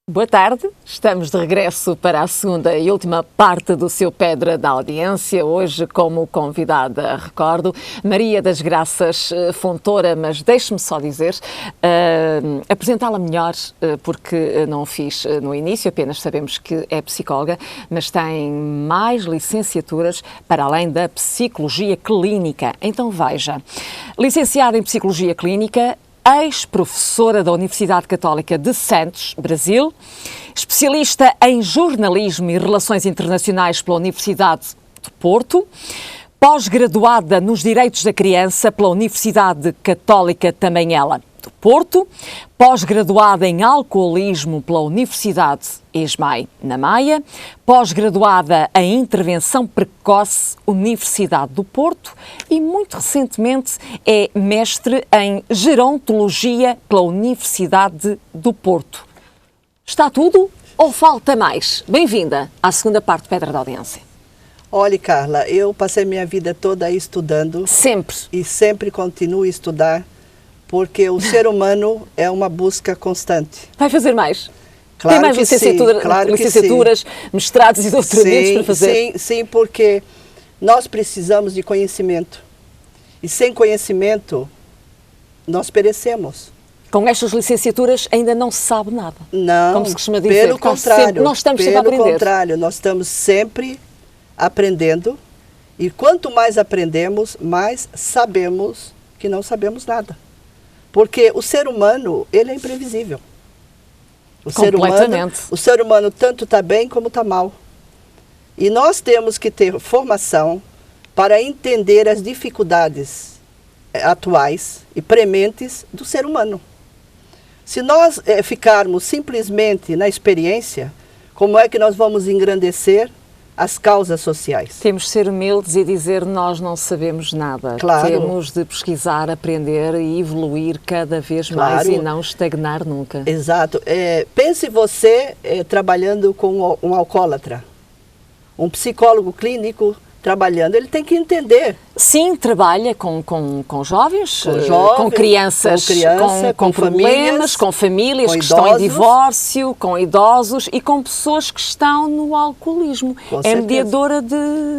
Boa tarde, estamos de regresso para a segunda e última parte do seu Pedra da Audiência, hoje como convidada, recordo, Maria das Graças Fontoura, mas deixe-me só dizer, apresentá-la melhor, porque não o fiz no início, apenas sabemos que é psicóloga, mas tem mais licenciaturas para além da Psicologia Clínica. Então veja, licenciada em Psicologia Clínica, ex-professora da Universidade Católica de Santos, Brasil, especialista em jornalismo e relações internacionais pela Universidade de Porto, pós-graduada nos Direitos da Criança pela Universidade Católica, também ela, de Porto, pós-graduada em alcoolismo pela Universidade ESMAI, na Maia, pós-graduada em intervenção precoce, Universidade do Porto e, muito recentemente, é mestre em gerontologia pela Universidade do Porto. Está tudo ou falta mais? Bem-vinda à segunda parte de Pedra da Audiência. Olha, Carla, eu passei minha vida toda estudando. Sempre. E sempre continuo a estudar, porque o ser humano é uma busca constante. Vai fazer mais? Claro. Tem mais licenciaturas, mestrados e doutoramentos para fazer? Sim, porque nós precisamos de conhecimento. E sem conhecimento, nós perecemos. Com estas licenciaturas ainda não se sabe nada. Não, como se costuma dizer. Pelo contrário, nós estamos sempre a aprender. Pelo contrário, nós estamos sempre aprendendo. E quanto mais aprendemos, mais sabemos que não sabemos nada. Porque o ser humano, ele é imprevisível. O ser humano tanto está bem como está mal. E nós temos que ter formação para entender as dificuldades atuais e prementes do ser humano. Se nós ficarmos simplesmente na experiência, como é que nós vamos engrandecer as causas sociais? Temos de ser humildes e dizer nós não sabemos nada. Claro. Temos de pesquisar, aprender e evoluir cada vez mais e não estagnar nunca. Exato. Pense você trabalhando com um alcoólatra, um psicólogo clínico trabalhando, ele tem que entender. Sim, trabalha com jovens, com crianças, com problemas, com famílias que estão em divórcio, com idosos e com pessoas que estão no alcoolismo. É mediadora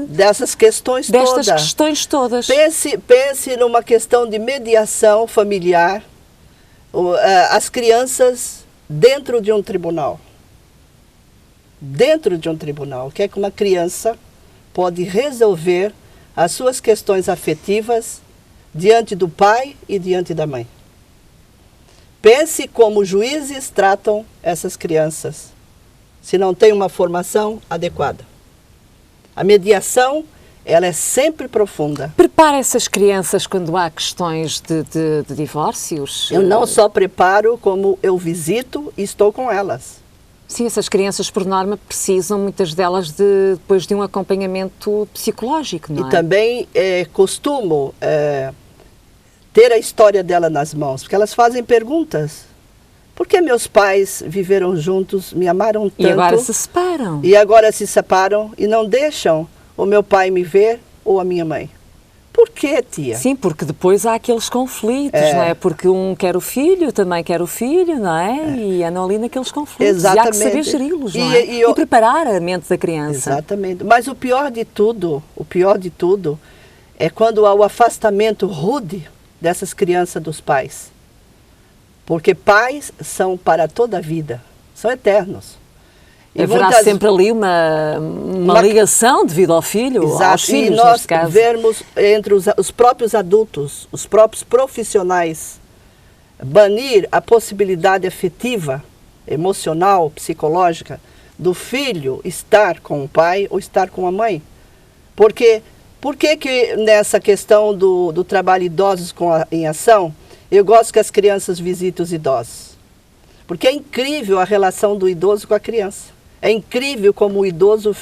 dessas questões todas. Pense numa questão de mediação familiar, as crianças dentro de um tribunal. Dentro de um tribunal, o que é que uma criança pode resolver as suas questões afetivas diante do pai e diante da mãe. Pense como juízes tratam essas crianças, se não tem uma formação adequada. A mediação, ela é sempre profunda. Prepara essas crianças quando há questões de divórcios? Eu não só preparo, como eu visito e estou com elas. Sim, essas crianças, por norma, precisam, muitas delas, depois de um acompanhamento psicológico, não é? E também costumo ter a história dela nas mãos, porque elas fazem perguntas. Por que meus pais viveram juntos, me amaram tanto? E agora se separam. E agora se separam e não deixam o meu pai me ver ou a minha mãe. Por quê, tia? Sim, porque depois há aqueles conflitos, não é? Porque um quer o filho, também quer o filho, não é? E andam ali naqueles conflitos. Exatamente. E há que saber geri-los, não é? E preparar a mente da criança. Exatamente. Mas o pior de tudo é quando há o afastamento rude dessas crianças dos pais. Porque pais são para toda a vida, são eternos. Haverá sempre ali uma ligação devido ao filho, exato, aos filhos, e nós neste caso. Vermos entre os próprios adultos, os próprios profissionais, banir a possibilidade afetiva, emocional, psicológica, do filho estar com o pai ou estar com a mãe. Por que nessa questão do trabalho idosos em ação, eu gosto que as crianças visitem os idosos? Porque é incrível a relação do idoso com a criança. É incrível como o idoso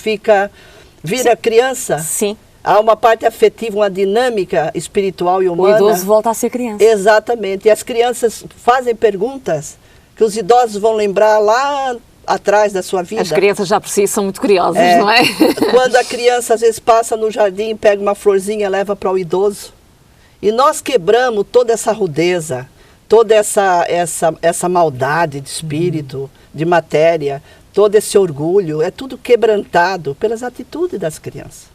vira criança. Sim. Há uma parte afetiva, uma dinâmica espiritual e humana. O idoso volta a ser criança. Exatamente. E as crianças fazem perguntas que os idosos vão lembrar lá atrás da sua vida. As crianças já por si são muito curiosas, não é? Quando a criança às vezes passa no jardim, pega uma florzinha, leva para o idoso. E nós quebramos toda essa rudeza, toda essa maldade de espírito, de matéria, todo esse orgulho, é tudo quebrantado pelas atitudes das crianças.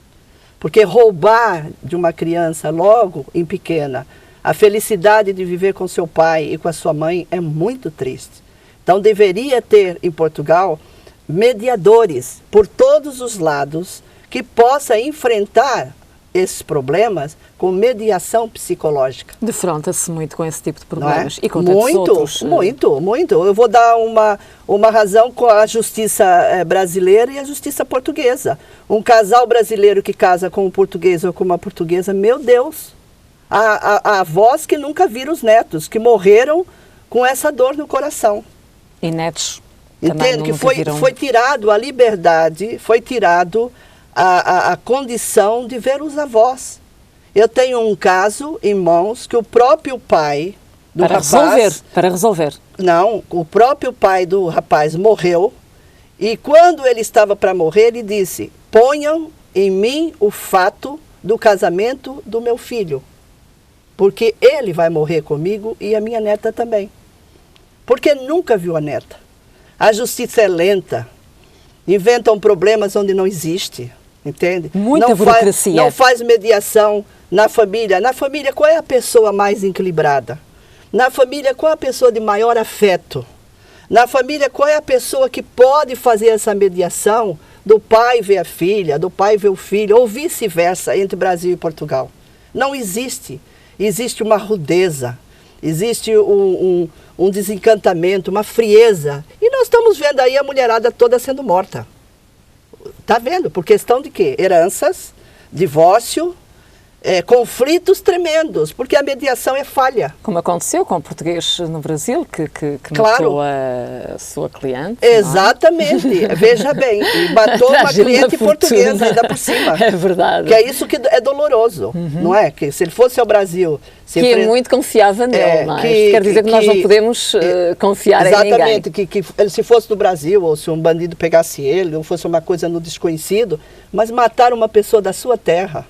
Porque roubar de uma criança logo em pequena a felicidade de viver com seu pai e com a sua mãe é muito triste. Então deveria ter em Portugal mediadores por todos os lados que possa enfrentar esses problemas com mediação psicológica. Defronta-se muito com esse tipo de problemas e com muito, tantos outros. Muito. Eu vou dar uma razão com a justiça brasileira e a justiça portuguesa. Um casal brasileiro que casa com um português ou com uma portuguesa, meu Deus, há avós que nunca viram os netos, que morreram com essa dor no coração. E netos. Entende que foi tirado a liberdade, foi tirado a condição de ver os avós. Eu tenho um caso em mãos que o próprio pai do rapaz... Para resolver. Não, o próprio pai do rapaz morreu e quando ele estava para morrer, ele disse, ponham em mim o fato do casamento do meu filho, porque ele vai morrer comigo e a minha neta também. Porque nunca viu a neta. A justiça é lenta, inventam problemas onde não existe. Entende? Muita burocracia. Não faz mediação na família. Na família, qual é a pessoa mais equilibrada? Na família, qual é a pessoa de maior afeto? Na família, qual é a pessoa que pode fazer essa mediação do pai ver a filha, do pai ver o filho, ou vice-versa, entre Brasil e Portugal? Não existe. Existe uma rudeza, existe um desencantamento, uma frieza. E nós estamos vendo aí a mulherada toda sendo morta. Está vendo? Por questão de quê? Heranças, divórcio, conflitos tremendos, porque a mediação é falha. Como aconteceu com o português no Brasil, que claro. matou a sua cliente. Exatamente, veja bem, e matou uma cliente portuguesa ainda por cima. É verdade. Que é isso que é doloroso, não é? Que se ele fosse ao Brasil... Que muito confiava nele, não é? Quer dizer que nós não podemos confiar em ninguém. Exatamente, que ele se fosse do Brasil, ou se um bandido pegasse ele, ou fosse uma coisa no desconhecido, mas matar uma pessoa da sua terra,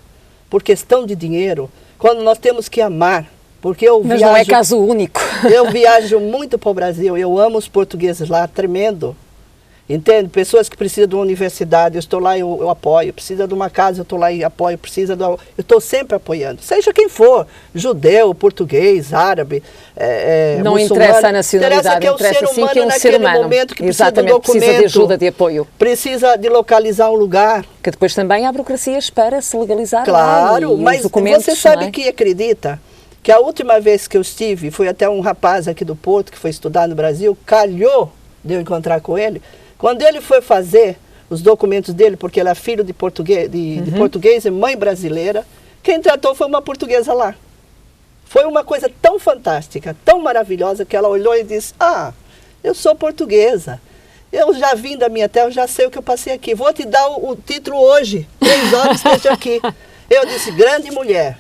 por questão de dinheiro, quando nós temos que amar, porque Mas não é caso único. Eu viajo muito para o Brasil, eu amo os portugueses lá, tremendo. Entende? Pessoas que precisam de uma universidade, eu estou lá, eu apoio. Precisa de uma casa, eu estou lá e apoio. Eu estou sempre apoiando. Seja quem for, judeu, português, árabe, não muçulmano. Interessa a nacionalidade, interessa sim que é um ser humano. Momento que exatamente, precisa de ajuda, de apoio. Precisa de localizar um lugar. Que depois também há burocracias para se legalizar. Claro, mas você sabe que acredita que a última vez que eu estive, foi até um rapaz aqui do Porto, que foi estudar no Brasil, calhou de eu encontrar com ele. Quando ele foi fazer os documentos dele, porque ele é filho de português, de português e mãe brasileira, quem tratou foi uma portuguesa lá. Foi uma coisa tão fantástica, tão maravilhosa, que ela olhou e disse, eu sou portuguesa, eu já vim da minha terra, eu já sei o que eu passei aqui, vou te dar o título hoje, 3 horas esteja aqui. Eu disse, grande mulher,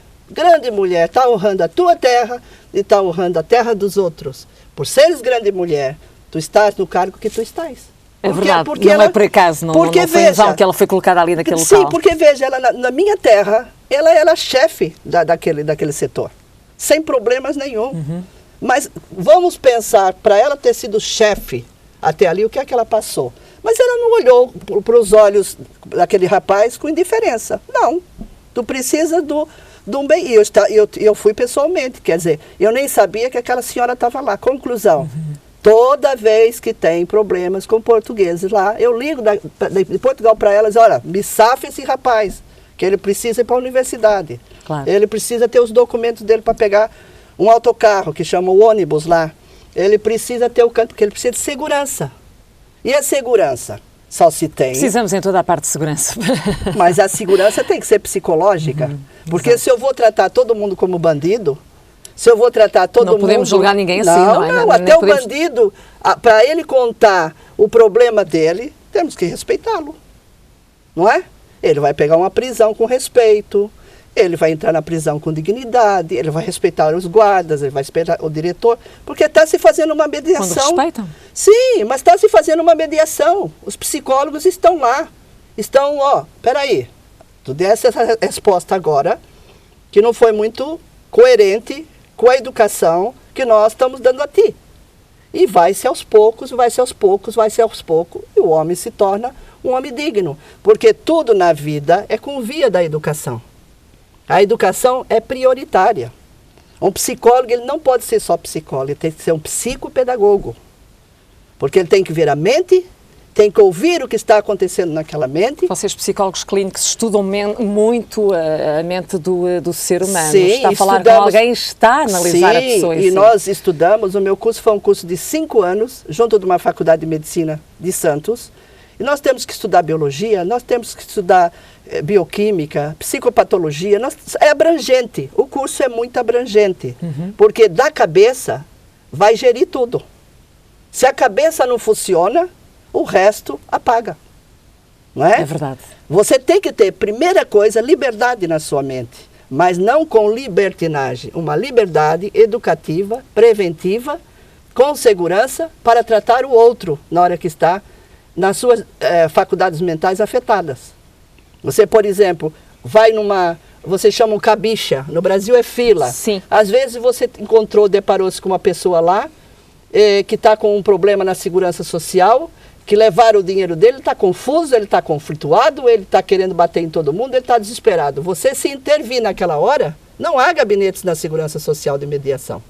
está honrando a tua terra e está honrando a terra dos outros. Por seres grande mulher, tu estás no cargo que tu estás. É verdade, porque não é por acaso, não foi em vão que ela foi colocada ali naquele local. Sim, porque veja, ela na minha terra, ela era chefe daquele setor, sem problemas nenhum. Mas vamos pensar, para ela ter sido chefe até ali, o que é que ela passou? Mas ela não olhou para os olhos daquele rapaz com indiferença. Não, tu precisa de um bem. E eu fui pessoalmente, quer dizer, eu nem sabia que aquela senhora estava lá. Conclusão. Toda vez que tem problemas com portugueses lá, eu ligo de Portugal para elas, olha, me safa esse rapaz, que ele precisa ir para a universidade. Claro. Ele precisa ter os documentos dele para pegar um autocarro, que chama o ônibus lá. Ele precisa ter o canto, porque ele precisa de segurança. E a segurança? Só se tem... Precisamos em toda a parte de segurança. Mas a segurança tem que ser psicológica. Porque se eu vou tratar todo mundo como bandido... Se eu vou tratar todo mundo... Não podemos julgar ninguém assim, não é? Não, até o bandido, para ele contar o problema dele, temos que respeitá-lo. Não é? Ele vai pegar uma prisão com respeito, ele vai entrar na prisão com dignidade, ele vai respeitar os guardas, ele vai respeitar o diretor, porque está se fazendo uma mediação. Quando respeitam? Sim, mas está se fazendo uma mediação. Os psicólogos estão lá. Estão, peraí, tu desse essa resposta agora, que não foi muito coerente com a educação que nós estamos dando a ti. E vai-se aos poucos, vai-se aos poucos, vai-se aos poucos, e o homem se torna um homem digno. Porque tudo na vida é com via da educação. A educação é prioritária. Um psicólogo, ele não pode ser só psicólogo, ele tem que ser um psicopedagogo. Porque ele tem que ver a mente, tem que ouvir o que está acontecendo naquela mente. Vocês, psicólogos clínicos, estudam muito a mente do ser humano. Sim, está a falar com alguém, está a analisar a pessoa. E nós estudamos, o meu curso foi um curso de 5 anos, junto de uma faculdade de medicina de Santos. E nós temos que estudar biologia, nós temos que estudar bioquímica, psicopatologia. É abrangente, o curso é muito abrangente. Porque da cabeça vai gerir tudo. Se a cabeça não funciona, o resto apaga. Não é? É verdade. Você tem que ter, primeira coisa, liberdade na sua mente. Mas não com libertinagem. Uma liberdade educativa, preventiva, com segurança, para tratar o outro na hora que está nas suas faculdades mentais afetadas. Você, por exemplo, vai você chama um cabicha, no Brasil é fila. Sim. Às vezes você deparou-se com uma pessoa lá, que está com um problema na segurança social, que levaram o dinheiro dele, ele está confuso, ele está conflituado, ele está querendo bater em todo mundo, ele está desesperado. Você se intervir naquela hora, não há gabinetes na segurança social de mediação.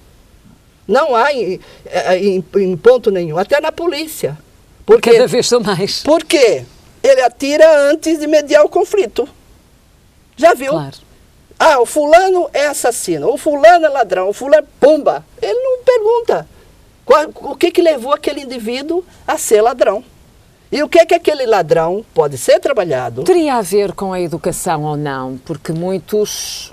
Não há em ponto nenhum, até na polícia. Porque, cada vez são mais. Por quê? Ele atira antes de mediar o conflito. Já viu? Claro. Ah, o fulano é assassino, o fulano é ladrão, o fulano é pumba. Ele não pergunta o que levou aquele indivíduo a ser ladrão. E o que aquele ladrão pode ser trabalhado. Teria a ver com a educação ou não? Porque muitos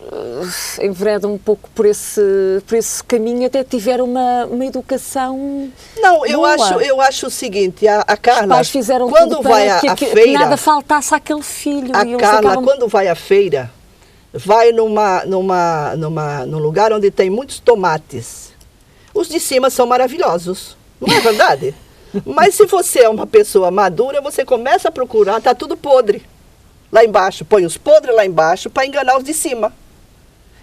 enveredam um pouco por esse caminho, até tiveram uma educação. Não, boa. eu acho o seguinte, a Carla, os pais fizeram quando tudo vai para à que feira, nada faltasse àquele filho. a e eles Carla, acabam... quando vai à feira, vai num lugar onde tem muitos tomates. Os de cima são maravilhosos, não é verdade? Mas se você é uma pessoa madura, você começa a procurar, está tudo podre lá embaixo, põe os podres lá embaixo para enganar os de cima.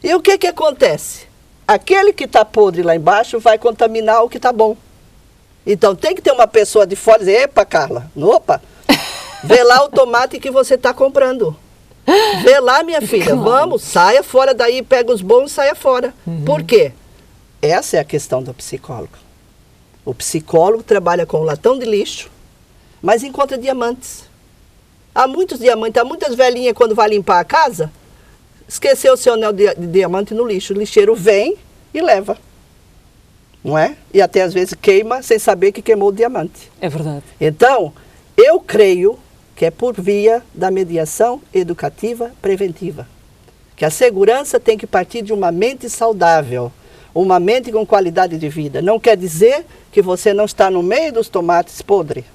E o que acontece? Aquele que está podre lá embaixo vai contaminar o que está bom. Então tem que ter uma pessoa de fora e dizer, epa, Carla, opa, vê lá o tomate que você está comprando. Vê lá, minha filha, Claro. Vamos, saia fora daí, pega os bons e saia fora. Por quê? Essa é a questão do psicólogo. O psicólogo trabalha com latão de lixo, mas encontra diamantes. Há muitos diamantes, há muitas velhinhas quando vai limpar a casa, esqueceu o seu anel de diamante no lixo. O lixeiro vem e leva. Não é? E até às vezes queima sem saber que queimou o diamante. É verdade. Então, eu creio que é por via da mediação educativa preventiva. Que a segurança tem que partir de uma mente saudável. Uma mente com qualidade de vida. Não quer dizer que você não está no meio dos tomates podres,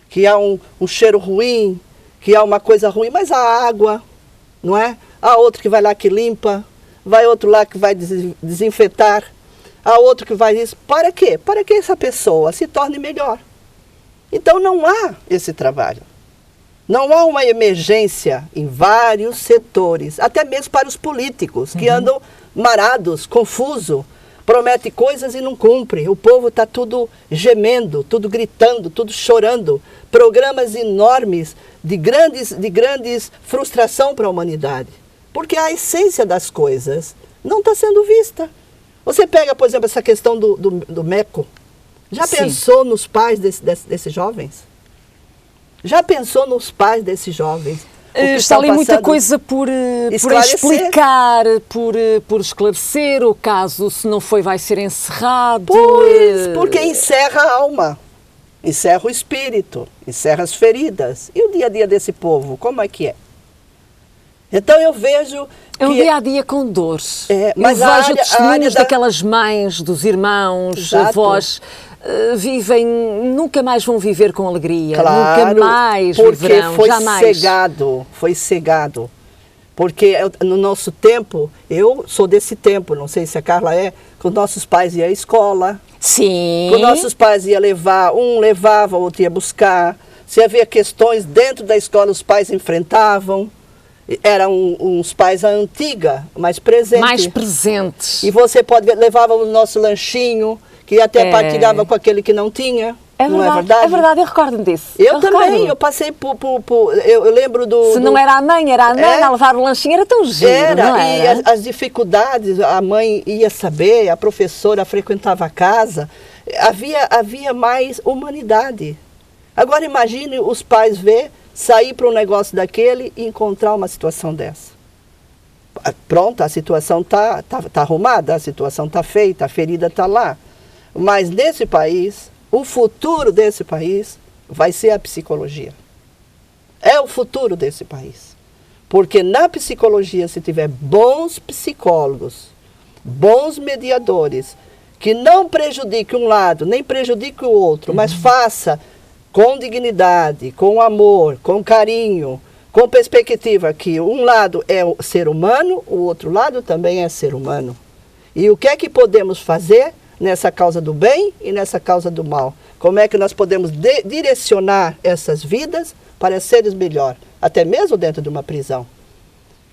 que há um cheiro ruim, que há uma coisa ruim, mas há água, não é? Há outro que vai lá que limpa, vai outro lá que vai desinfetar, há outro que vai isso. Para quê? Para que essa pessoa se torne melhor. Então não há esse trabalho. Não há uma emergência em vários setores, até mesmo para os políticos, que andam marados, confusos, promete coisas e não cumpre. O povo está tudo gemendo, tudo gritando, tudo chorando. Programas enormes de grandes frustração para a humanidade. Porque a essência das coisas não está sendo vista. Você pega, por exemplo, essa questão do MECO. Já Sim. pensou nos pais desses jovens? Já pensou nos pais desses jovens? Está ali muita coisa por explicar, por esclarecer. O caso, se não foi, vai ser encerrado. Pois, porque encerra a alma, encerra o espírito, encerra as feridas. E o dia a dia desse povo, como é que é? Então eu vejo É um que dia a dia com dores. mas eu a vejo área testemunhos da- daquelas mães, dos irmãos, Exato. avós, vivem, nunca mais vão viver com alegria, Claro, nunca mais porque viverão, foi jamais. cegado. Porque no nosso tempo, eu sou desse tempo, não sei se a Carla é, que os nossos pais iam à escola, Sim. que os nossos pais iam levar, um levava, o outro ia buscar. Se havia questões dentro da escola, os pais enfrentavam. Eram uns pais à antiga, mais presentes. Mais presentes. E você pode ver, levava o nosso lanchinho, que até partilhava com aquele que não tinha. É não verdade, é verdade? é verdade, eu recordo-me disso. Eu também, recordo. eu passei eu lembro do... Se não era a mãe, era a mãe a levar o lanchinho, era tão giro, não e era? as dificuldades, a mãe ia saber, a professora frequentava a casa, havia mais humanidade. Agora imagine os pais sair para um negócio daquele e encontrar uma situação dessa. Pronto, a situação tá arrumada, a situação está feita, a ferida está lá. Mas nesse país, o futuro desse país vai ser a psicologia. É o futuro desse país. Porque na psicologia, se tiver bons psicólogos, bons mediadores, que não prejudiquem um lado, nem prejudiquem o outro, mas faça com dignidade, com amor, com carinho, com perspectiva que um lado é o ser humano, o outro lado também é ser humano. E o que é que podemos fazer nessa causa do bem e nessa causa do mal? Como é que nós podemos direcionar essas vidas para seres melhor, até mesmo dentro de uma prisão?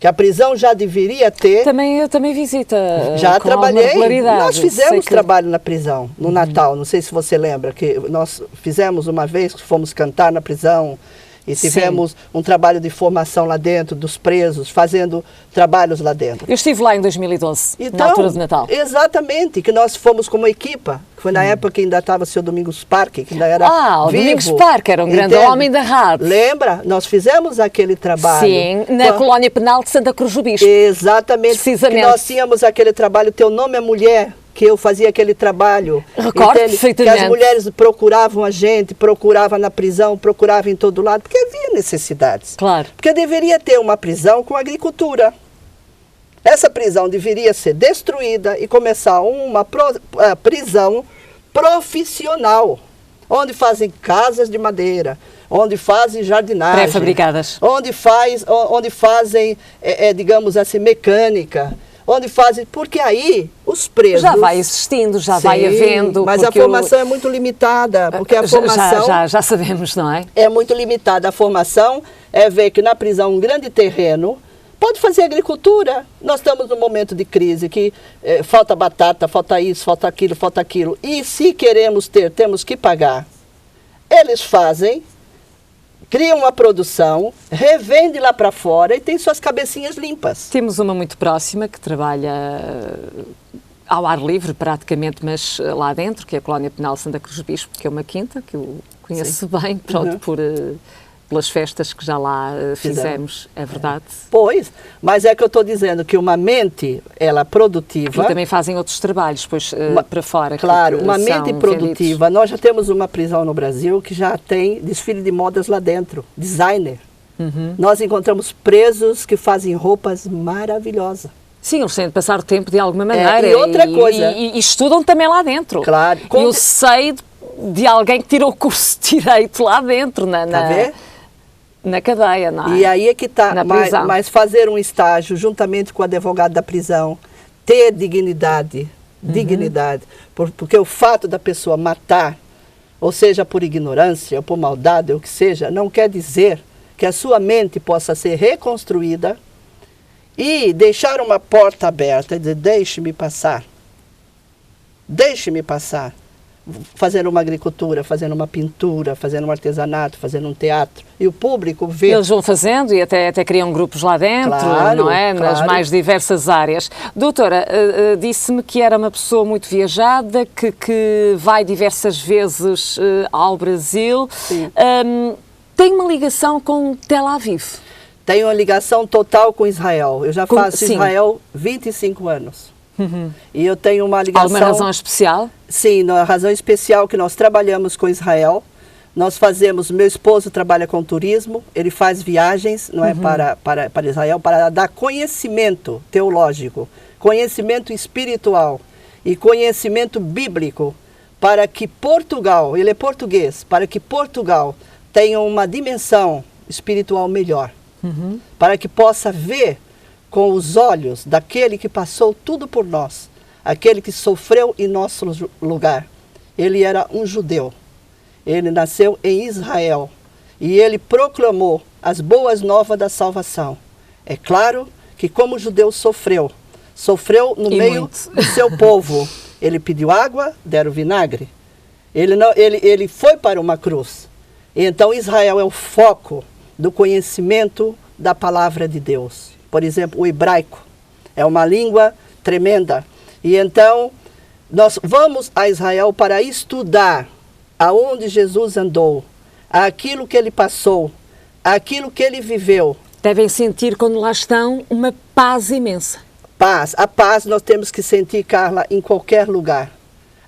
Que a prisão já deveria ter... Eu também visito. Já com trabalhei, nós fizemos que... trabalho na prisão, no Natal, não sei se você lembra, que nós fizemos uma vez, fomos cantar na prisão, e tivemos um trabalho de formação lá dentro, dos presos, fazendo trabalhos lá dentro. Eu estive lá em 2012, na altura de Natal. Exatamente, que nós fomos como equipa, que foi na época que ainda estava o seu Domingos Parque, que ainda era o vivo. Domingos Parque era um grande homem da rádio. Lembra? Nós fizemos aquele trabalho. Sim, na colónia penal de Santa Cruz do Bispo. Exatamente, precisamente. Que nós tínhamos aquele trabalho, Teu Nome é Mulher, que eu fazia aquele trabalho. Recordo perfeitamente. Que as mulheres procuravam a gente, procuravam na prisão, procuravam em todo lado, porque havia necessidades. Claro. Porque deveria ter uma prisão com agricultura. Essa prisão deveria ser destruída e começar uma prisão profissional, onde fazem casas de madeira, onde fazem jardinagem. Pré-fabricadas. Onde fazem, digamos assim, mecânica. Onde fazem, porque aí os presos... Já vai existindo, já vai havendo... Mas a formação é muito limitada, porque a formação... Já sabemos, não é? É muito limitada. A formação é ver que na prisão um grande terreno pode fazer agricultura. Nós estamos num momento de crise que falta batata, falta isso, falta aquilo. E se queremos ter, temos que pagar. Eles fazem... Criam uma produção, revende lá para fora e tem suas cabecinhas limpas. Temos uma muito próxima que trabalha ao ar livre praticamente, mas lá dentro, que é a Colónia Penal Santa Cruz do Bispo, que é uma quinta, que eu conheço bem, pronto, pelas festas que já lá fizemos, é verdade. Pois, mas é que eu estou dizendo que uma mente, ela produtiva... E também fazem outros trabalhos, depois para fora. Claro, uma mente produtiva. Nós já temos uma prisão no Brasil que já tem desfile de modas lá dentro, designer. Nós encontramos presos que fazem roupas maravilhosas. Sim, eles têm de passar o tempo de alguma maneira. E outra coisa... E estudam também lá dentro. Claro. Eu sei de alguém que tirou o curso de Direito lá dentro, na cadeia, não é? E aí é que está, mas fazer um estágio juntamente com o advogado da prisão, ter dignidade, porque o fato da pessoa matar, ou seja, por ignorância, ou por maldade, ou o que seja, não quer dizer que a sua mente possa ser reconstruída e deixar uma porta aberta e dizer, deixe-me passar, fazendo uma agricultura, fazendo uma pintura, fazendo um artesanato, fazendo um teatro. E o público vê... Eles vão fazendo e até criam grupos lá dentro, não é? Nas mais diversas áreas. Doutora, disse-me que era uma pessoa muito viajada, que vai diversas vezes ao Brasil. Tem uma ligação com Tel Aviv? Tenho uma ligação total com Israel. Eu já faço Israel 25 anos. E eu tenho uma ligação... Alguma razão especial? Sim, a razão especial que nós trabalhamos com Israel. Nós fazemos, meu esposo trabalha com turismo, ele faz viagens, não é, para Israel, para dar conhecimento teológico, conhecimento espiritual e conhecimento bíblico, para que Portugal, ele é português, para que Portugal tenha uma dimensão espiritual melhor, para que possa ver com os olhos daquele que passou tudo por nós, aquele que sofreu em nosso lugar. Ele era um judeu, ele nasceu em Israel e ele proclamou as boas novas da salvação. É claro que como o judeu sofreu no E meio muito. do seu povo. Ele pediu água, deram vinagre. Ele foi para uma cruz. Então Israel é o foco do conhecimento da palavra de Deus. Por exemplo, o hebraico é uma língua tremenda. E então nós vamos a Israel para estudar aonde Jesus andou, aquilo que ele passou, aquilo que ele viveu. Devem sentir, quando lá estão, uma paz imensa. Paz. A paz nós temos que sentir, Carla, em qualquer lugar.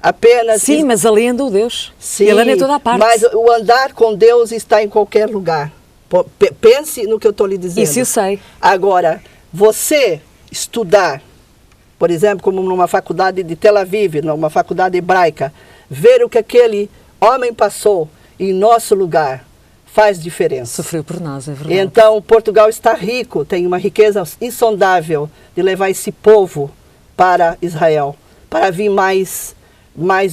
Apenas... Sim, mas ali anda o Deus. Sim, Ele anda em toda a parte. mas o andar com Deus está em qualquer lugar. Pense no que eu estou lhe dizendo. Isso eu sei. Agora, você estudar, por exemplo, como numa faculdade de Tel Aviv, numa faculdade hebraica, ver o que aquele homem passou em nosso lugar, faz diferença. Sofreu por nós, é verdade. Então, Portugal está rico, tem uma riqueza insondável de levar esse povo para Israel, para vir mais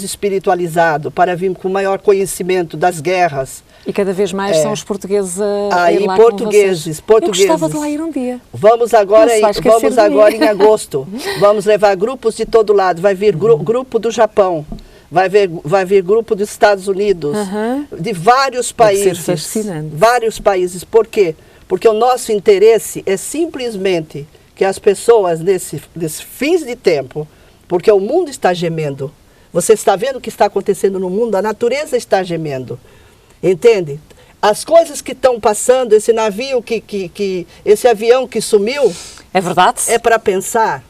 espiritualizado, para vir com maior conhecimento das guerras. E cada vez mais são os portugueses a ir Aí, lá portugueses. Eu gostava de lá ir um dia. Vamos agora, Não se vai esquecer vamos de mim. agora em agosto. Vamos levar grupos de todo lado. Vai vir grupo do Japão. Vai vir grupo dos Estados Unidos, de vários países. Deve ser fascinante. Vários países. Por quê? Porque o nosso interesse é simplesmente que as pessoas, nesse fins de tempo, porque o mundo está gemendo. Você está vendo o que está acontecendo no mundo? A natureza está gemendo. Entende? As coisas que estão passando, esse navio, esse avião que sumiu... É verdade? É para pensar.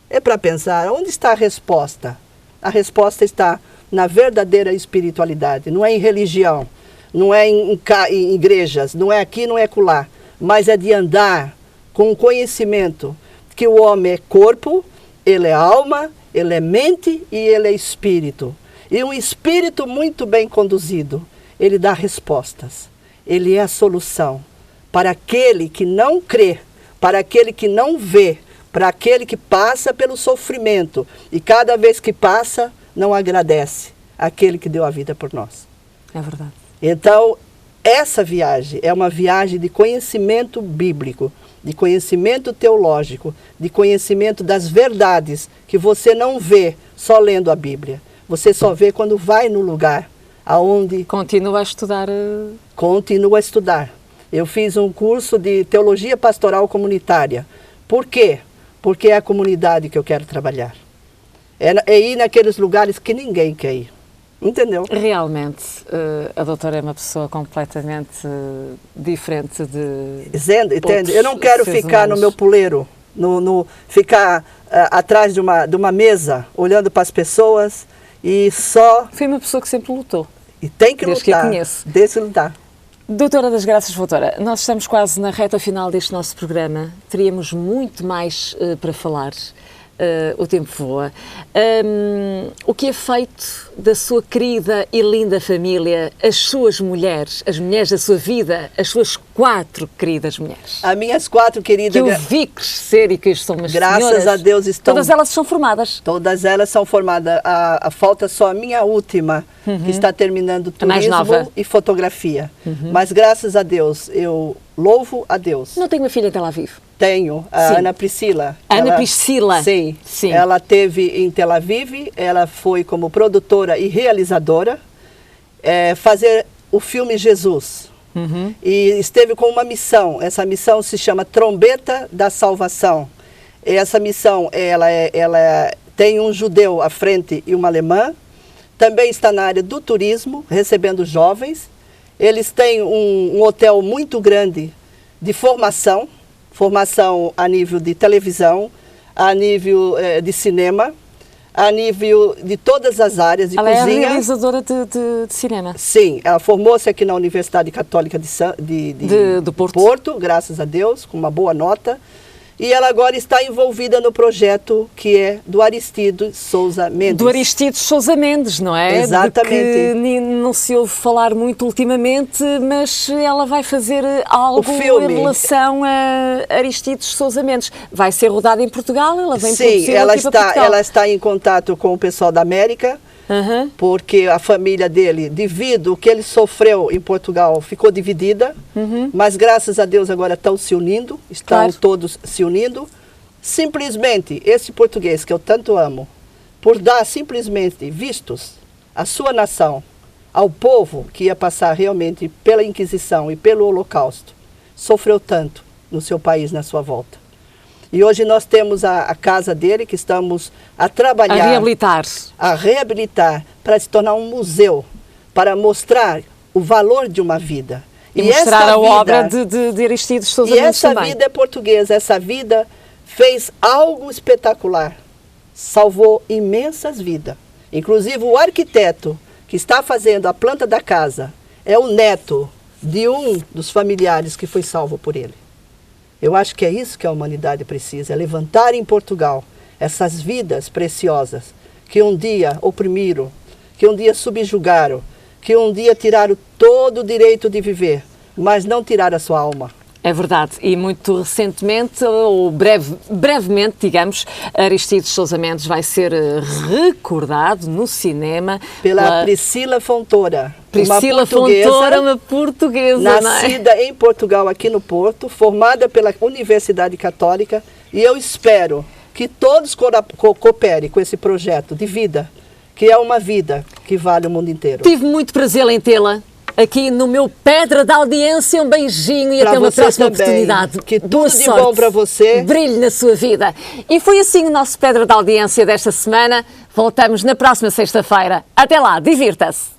É para pensar. Onde está a resposta? A resposta está na verdadeira espiritualidade. Não é em religião, não é em igrejas, não é aqui, não é acolá. Mas é de andar com o conhecimento que o homem é corpo, ele é alma, ele é mente e ele é espírito. E um espírito muito bem conduzido, ele dá respostas. Ele é a solução para aquele que não crê, para aquele que não vê, para aquele que passa pelo sofrimento e cada vez que passa, não agradece aquele que deu a vida por nós. É verdade. Então, essa viagem é uma viagem de conhecimento bíblico, de conhecimento teológico, de conhecimento das verdades que você não vê só lendo a Bíblia. Você só vê quando vai no lugar aonde... Continua a estudar... Continua a estudar. Eu fiz um curso de teologia pastoral comunitária. Por quê? Porque é a comunidade que eu quero trabalhar. É ir naqueles lugares que ninguém quer ir. Entendeu? Realmente, a doutora é uma pessoa completamente diferente de... Entende? Eu não quero ficar no meu puleiro, ficar atrás de uma mesa, olhando para as pessoas e só... Foi uma pessoa que sempre lutou. E tem que desde lutar. Que a conheço. Desde que lutar. Doutora das Graças, doutora, nós estamos quase na reta final deste nosso programa. Teríamos muito mais para falar. O tempo voa. O que é feito da sua querida e linda família, as suas mulheres, as mulheres da sua vida, as suas 4 queridas mulheres? As minhas 4 queridas... Que eu vi crescer e que são umas graças senhoras. A Deus estão... Todas elas são formadas. Todas elas são formadas. A falta só a minha última, que está terminando turismo e fotografia. Mas graças a Deus, eu louvo a Deus. Não tenho uma filha em Tel Aviv? Tenho, a Ana Priscila. Ana Priscila? Sim. Ela teve em Tel Aviv, ela foi como produtora e realizadora, fazer o filme Jesus. E esteve com uma missão, essa missão se chama Trombeta da Salvação. E essa missão, ela tem um judeu à frente e uma alemã, também está na área do turismo, recebendo jovens. Eles têm um hotel muito grande de formação a nível de televisão, a nível de cinema, a nível de todas as áreas de cozinha. Ela é realizadora de cinema? Sim, ela formou-se aqui na Universidade Católica do Porto, graças a Deus, com uma boa nota. E ela agora está envolvida no projeto que é do Aristides Souza Mendes. Do Aristides Souza Mendes, não é? Exatamente. De que não se ouve falar muito ultimamente, mas ela vai fazer algo em relação a Aristides Souza Mendes. Vai ser rodada em Portugal? Ela vem produzir aqui para Portugal. Ela está em contato com o pessoal da América porque a família dele, devido ao que ele sofreu em Portugal, ficou dividida, mas graças a Deus agora estão se unindo, estão todos se unindo. Simplesmente, esse português que eu tanto amo, por dar simplesmente vistos à sua nação, ao povo que ia passar realmente pela Inquisição e pelo Holocausto, sofreu tanto no seu país, na sua volta. E hoje nós temos a casa dele, que estamos a trabalhar, a reabilitar, para se tornar um museu, para mostrar o valor de uma vida. E mostrar a obra de Aristides Sousa Mendes também. E essa vida é portuguesa, essa vida fez algo espetacular, salvou imensas vidas. Inclusive o arquiteto que está fazendo a planta da casa é o neto de um dos familiares que foi salvo por ele. Eu acho que é isso que a humanidade precisa, é levantar em Portugal essas vidas preciosas que um dia oprimiram, que um dia subjugaram, que um dia tiraram todo o direito de viver, mas não tiraram a sua alma. É verdade, e muito recentemente, ou brevemente, digamos, Aristides Sousa Mendes vai ser recordado no cinema pela Priscila Fontoura. Priscila Fontoura, uma portuguesa, nascida em Portugal, aqui no Porto, formada pela Universidade Católica, e eu espero que todos cooperem com esse projeto de vida, que é uma vida que vale o mundo inteiro. Tive muito prazer em tê-la aqui no meu Pedra da Audiência. Um beijinho e até uma próxima oportunidade. Que tudo de bom para você. Brilhe na sua vida. E foi assim o nosso Pedra da Audiência desta semana. Voltamos na próxima sexta-feira. Até lá, divirta-se.